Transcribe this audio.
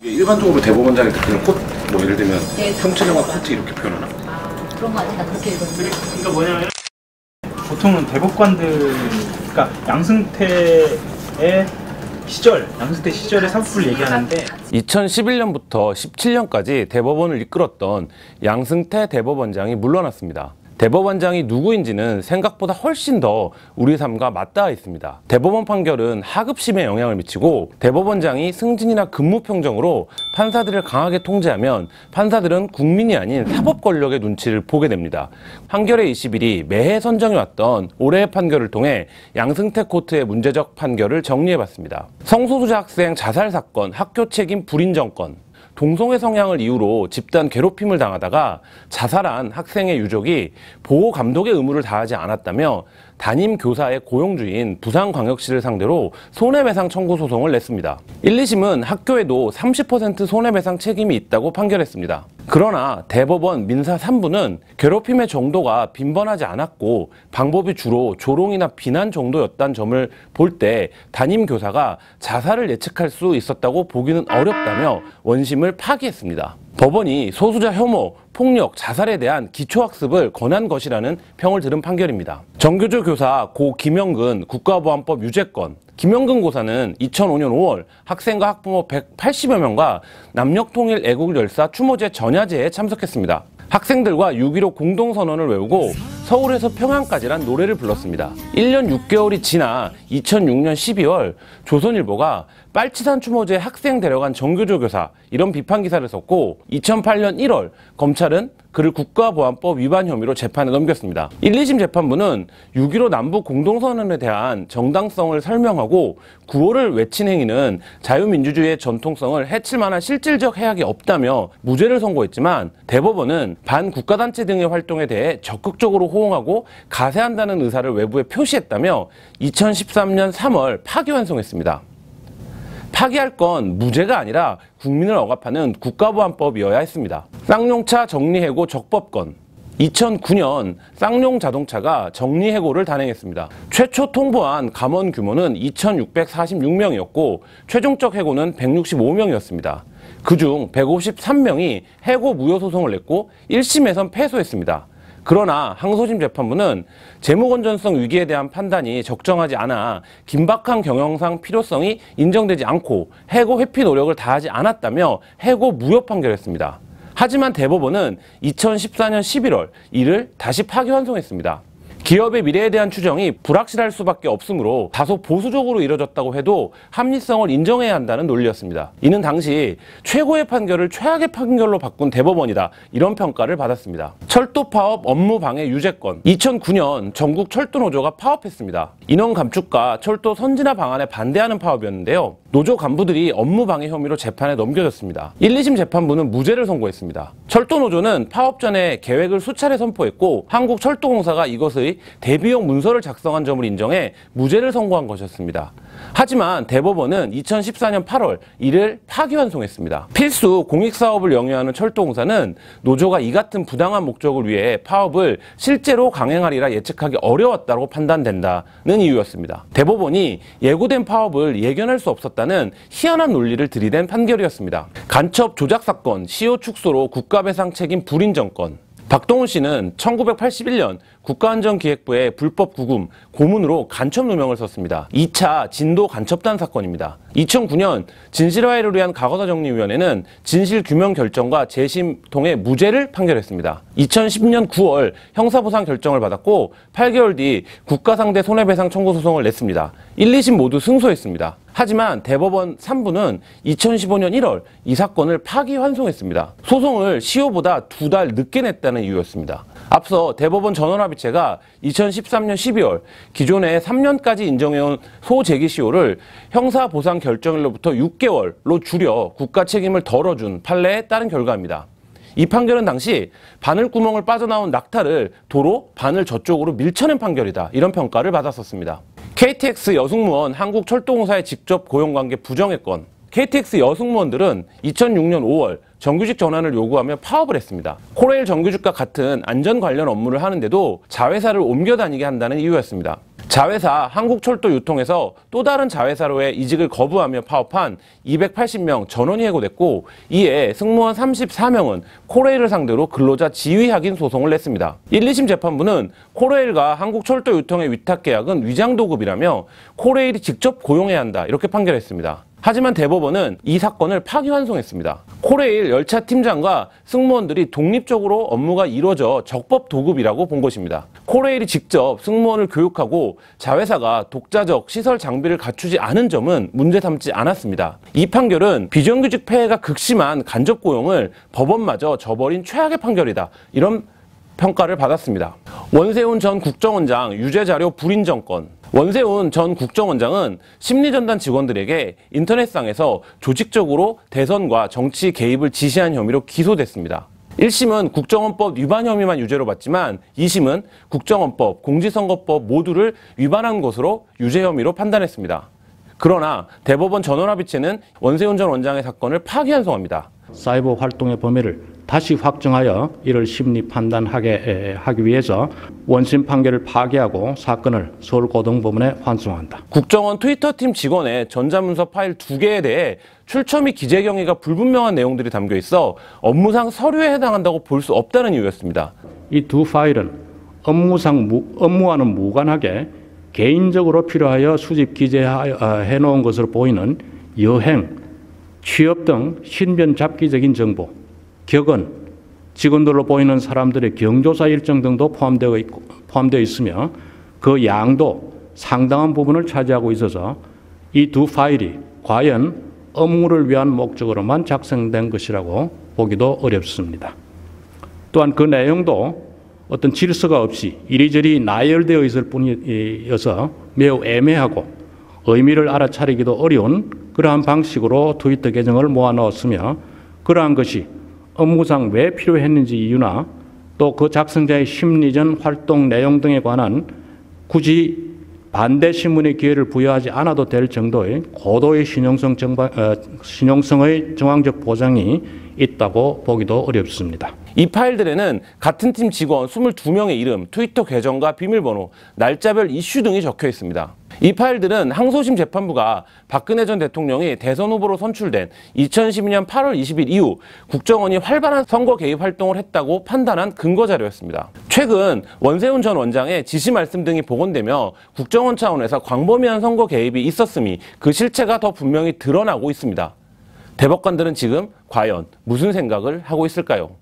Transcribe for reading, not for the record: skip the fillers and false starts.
일반적으로 대법원장이 그냥 콧, 뭐 예를 들면 형체정화 코트 이렇게 표현하나? 그런 거 아닌가 그렇게 읽었는데. 그러니까 뭐냐면 보통은 대법관들, 그러니까 양승태의 양승태 시절의 사법부를 얘기하는데 2011년부터 17년까지 대법원을 이끌었던 양승태 대법원장이 물러났습니다. 대법원장이 누구인지는 생각보다 훨씬 더 우리 삶과 맞닿아 있습니다. 대법원 판결은 하급심에 영향을 미치고 대법원장이 승진이나 근무 평정으로 판사들을 강하게 통제하면 판사들은 국민이 아닌 사법 권력의 눈치를 보게 됩니다. 판결의 20일이 매해 선정해왔던 올해의 판결을 통해 양승태 코트의 문제적 판결을 정리해봤습니다. 성소수자 학생 자살 사건, 학교 책임 불인정 건, 동성애 성향을 이유로 집단 괴롭힘을 당하다가 자살한 학생의 유족이 보호 감독의 의무를 다하지 않았다며 담임 교사의 고용주인 부산광역시를 상대로 손해배상 청구 소송을 냈습니다. 1, 2심은 학교에도 30% 손해배상 책임이 있다고 판결했습니다. 그러나 대법원 민사 3부는 괴롭힘의 정도가 빈번하지 않았고 방법이 주로 조롱이나 비난 정도였다는 점을 볼 때 담임 교사가 자살을 예측할 수 있었다고 보기는 어렵다며 원심을 파기했습니다. 법원이 소수자 혐오, 폭력, 자살에 대한 기초학습을 권한 것이라는 평을 들은 판결입니다. 정교조 교사 고 김영근 국가보안법 유죄건. 김영근 고사는 2005년 5월 학생과 학부모 180여 명과 남녘통일 애국열사 추모제 전야제에 참석했습니다. 학생들과 6.15 공동선언을 외우고 서울에서 평양까지란 노래를 불렀습니다. 1년 6개월이 지나 2006년 12월 조선일보가 빨치산 추모제 학생 데려간 정교조 교사 이런 비판 기사를 썼고 2008년 1월 검찰은 그를 국가보안법 위반 혐의로 재판에 넘겼습니다. 1, 2심 재판부는 6.15 남북 공동선언에 대한 정당성을 설명하고 구호를 외친 행위는 자유민주주의의 전통성을 해칠 만한 실질적 해악이 없다며 무죄를 선고했지만 대법원은 반국가단체 등의 활동에 대해 적극적으로 호응하고 가세한다는 의사를 외부에 표시했다며 2013년 3월 파기환송했습니다. 파기할 건 무죄가 아니라 국민을 억압하는 국가보안법이어야 했습니다. 쌍용차 정리해고 적법건. 2009년 쌍용 자동차가 정리해고를 단행했습니다. 최초 통보한 감원 규모는 2,646명이었고 최종적 해고는 165명이었습니다. 그중 153명이 해고 무효 소송을 냈고 1심에선 패소했습니다. 그러나 항소심 재판부는 재무건전성 위기에 대한 판단이 적정하지 않아 긴박한 경영상 필요성이 인정되지 않고 해고 회피 노력을 다하지 않았다며 해고 무효 판결했습니다. 하지만 대법원은 2014년 11월 이를 다시 파기환송했습니다. 기업의 미래에 대한 추정이 불확실할 수밖에 없으므로 다소 보수적으로 이뤄졌다고 해도 합리성을 인정해야 한다는 논리였습니다. 이는 당시 최고의 판결을 최악의 판결로 바꾼 대법원이다 이런 평가를 받았습니다. 철도 파업 업무 방해 유죄건. 2009년 전국 철도노조가 파업했습니다. 인원 감축과 철도 선진화 방안에 반대하는 파업이었는데요. 노조 간부들이 업무 방해 혐의로 재판에 넘겨졌습니다. 1, 2심 재판부는 무죄를 선고했습니다. 철도노조는 파업 전에 계획을 수차례 선포했고 한국철도공사가 이것의 대비용 문서를 작성한 점을 인정해 무죄를 선고한 것이었습니다. 하지만 대법원은 2014년 8월 이를 파기환송했습니다. 필수 공익사업을 영위하는 철도공사는 노조가 이 같은 부당한 목적을 위해 파업을 실제로 강행하리라 예측하기 어려웠다고 판단된다는 이유였습니다. 대법원이 예고된 파업을 예견할 수 없었다는 희한한 논리를 들이댄 판결이었습니다. 간첩 조작 사건, 시효 축소로 국가배상 책임 불인정건. 박동훈 씨는 1981년 국가안전기획부의 불법 구금, 고문으로 간첩 누명을 썼습니다. 2차 진도 간첩단 사건입니다. 2009년 진실화해를 위한 과거사정리위원회는 진실규명 결정과 재심 통해 무죄를 판결했습니다. 2010년 9월 형사보상 결정을 받았고 8개월 뒤 국가상대 손해배상 청구 소송을 냈습니다. 1, 2심 모두 승소했습니다. 하지만 대법원 3부는 2015년 1월 이 사건을 파기환송했습니다. 소송을 시효보다 2달 늦게 냈다는 이유였습니다. 앞서 대법원 전원합의체가 2013년 12월 기존의 3년까지 인정해온 소재기시효를 형사보상 결정일로부터 6개월로 줄여 국가 책임을 덜어준 판례에 따른 결과입니다. 이 판결은 당시 바늘구멍을 빠져나온 낙타를 도로 바늘 저쪽으로 밀쳐낸 판결이다 이런 평가를 받았었습니다. KTX 여승무원 한국철도공사의 직접 고용관계 부정의 건. KTX 여승무원들은 2006년 5월 정규직 전환을 요구하며 파업을 했습니다. 코레일 정규직과 같은 안전 관련 업무를 하는데도 자회사를 옮겨 다니게 한다는 이유였습니다. 자회사 한국철도유통에서 또 다른 자회사로의 이직을 거부하며 파업한 280명 전원이 해고됐고, 이에 승무원 34명은 코레일을 상대로 근로자 지위 확인 소송을 냈습니다. 1, 2심 재판부는 코레일과 한국철도유통의 위탁계약은 위장도급이라며 코레일이 직접 고용해야 한다, 이렇게 판결했습니다. 하지만 대법원은 이 사건을 파기환송했습니다. 코레일 열차 팀장과 승무원들이 독립적으로 업무가 이루어져 적법 도급이라고 본 것입니다. 코레일이 직접 승무원을 교육하고 자회사가 독자적 시설 장비를 갖추지 않은 점은 문제 삼지 않았습니다. 이 판결은 비정규직 폐해가 극심한 간접 고용을 법원마저 저버린 최악의 판결이다, 이런 평가를 받았습니다. 원세훈 전 국정원장 유죄자료 불인정 건. 원세훈 전 국정원장은 심리전단 직원들에게 인터넷상에서 조직적으로 대선과 정치 개입을 지시한 혐의로 기소됐습니다. 1심은 국정원법 위반 혐의만 유죄로 봤지만 2심은 국정원법, 공직선거법 모두를 위반한 것으로 유죄 혐의로 판단했습니다. 그러나 대법원 전원합의체는 원세훈 전 원장의 사건을 파기환송합니다. 사이버 활동의 범위를 다시 확정하여 이를 심리 판단하게 하기 위해서 원심 판결을 파기하고 사건을 서울고등법원에 환송한다. 국정원 트위터팀 직원의 전자문서 파일 2개에 대해 출처 및 기재 경위가 불분명한 내용들이 담겨 있어 업무상 서류에 해당한다고 볼 수 없다는 이유였습니다. 이 두 파일은 업무와는 무관하게 개인적으로 필요하여 수집 기재해 놓은 것으로 보이는 여행, 취업 등 신변 잡기적인 정보, 격언, 직원들로 보이는 사람들의 경조사 일정 등도 포함되어 있으며 그 양도 상당한 부분을 차지하고 있어서 이 두 파일이 과연 업무를 위한 목적으로만 작성된 것이라고 보기도 어렵습니다. 또한 그 내용도 어떤 질서가 없이 이리저리 나열되어 있을 뿐이어서 매우 애매하고 의미를 알아차리기도 어려운 그러한 방식으로 트위터 계정을 모아넣었으며, 그러한 것이 업무상 왜 필요했는지 이유나 또 그 작성자의 심리전 활동 내용 등에 관한 굳이 반대 신문의 기회를 부여하지 않아도 될 정도의 고도의 신용성의 정황적 보장이 있다고 보기도 어렵습니다. 이 파일들에는 같은 팀 직원 22명의 이름, 트위터 계정과 비밀번호, 날짜별 이슈 등이 적혀 있습니다. 이 파일들은 항소심 재판부가 박근혜 전 대통령이 대선 후보로 선출된 2012년 8월 20일 이후 국정원이 활발한 선거 개입 활동을 했다고 판단한 근거 자료였습니다. 최근 원세훈 전 원장의 지시 말씀 등이 복원되며 국정원 차원에서 광범위한 선거 개입이 있었음이 그 실체가 더 분명히 드러나고 있습니다. 대법관들은 지금 과연 무슨 생각을 하고 있을까요?